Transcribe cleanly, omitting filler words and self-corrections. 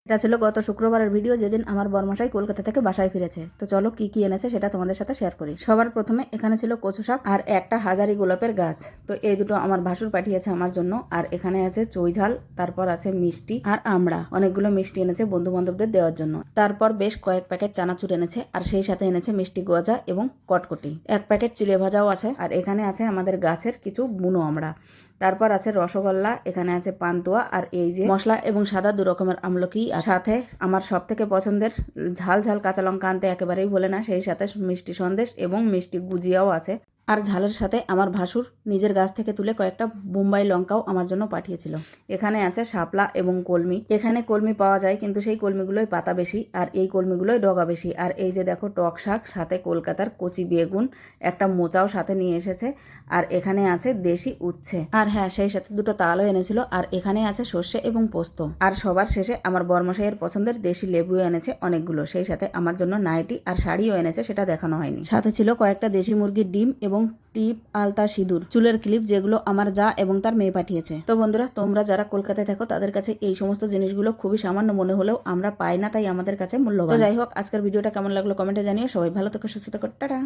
এটা ছিল গত শুক্রবারের ভিডিও, যেদিন আমার বরমশাই কলকাতা থেকে বাসায় ফিরেছে। তো চলো কি কি এনেছে সেটা তোমাদের সাথে শেয়ার করি। সবার প্রথমে এখানে ছিল কচু শাক আর একটা হাজারি গোলাপের গাছ। তো এই দুটো আমার ভাসুর পাঠিয়েছে আমার জন্য। আর এখানে আছে চই ঝাল, তারপর আছে মিষ্টি আর আমড়া। অনেকগুলো মিষ্টি এনেছে বন্ধু বান্ধবদের দেওয়ার জন্য। তারপর বেশ কয়েক প্যাকেট চানাচুর এনেছে, আর সেই সাথে এনেছে মিষ্টি গজা এবং কটকটি। এক প্যাকেট চিড়ে ভাজাও আছে। আর এখানে আছে আমাদের গাছের কিছু বুনো আমড়া। তারপর আছে রসগোল্লা, এখানে আছে পান্তুয়া, আর এই যে মশলা এবং সাদা দু রকমের আমলকি। সাথে আমার সব থেকে পছন্দের ঝাল ঝাল কাঁচা লঙ্কা আনতে একেবারেই ভোলে না, সেই সাথে মিষ্টি সন্দেশ এবং মিষ্টি গুজিয়াও আছে। আর ঝালের সাথে আমার ভাসুর নিজের গাছ থেকে তুলে কয়েকটা বোম্বাই লঙ্কাও আমার জন্য পাঠিয়েছিল। এখানে আছে শাপলা এবং কলমি। এখানে কলমি পাওয়া যায়, কিন্তু সেই কলমিগুলোই পাতা বেশি, আর এই কলমিগুলোই ডগা বেশি। আর এই যে দেখো টক শাক, সাথে কলকাতার কচি বেগুন, একটা মোচাও সাথে নিয়ে এসেছে। আর এখানে আছে দেশি উচ্ছে, আর হ্যাঁ সেই সাথে দুটো তালও এনেছিল। আর এখানে আছে সর্ষে এবং পোস্ত। আর সবার শেষে আমার বরমশাইয়ের পছন্দের দেশি লেবুও এনেছে অনেকগুলো। সেই সাথে আমার জন্য নাইটি আর শাড়িও এনেছে, সেটা দেখানো হয়নি। সাথে ছিল কয়েকটা দেশি মুরগির ডিম এবং টিপ, আলতা, সিঁদুর, চুলের ক্লিপ, যেগুলো আমার যা এবং তার মেয়ে পাঠিয়েছে। তো বন্ধুরা, তোমরা যারা কলকাতায় থাকো তাদের কাছে এই সমস্ত জিনিসগুলো খুবই সামান্য মনে হলেও আমরা পাই না, তাই আমাদের কাছে মূল্যবান। তো যাই হোক, আজকের ভিডিওটা কেমন লাগলো কমেন্টে জানিও। সবাই ভালো থেকো, সুস্থ থেকো, টাটা।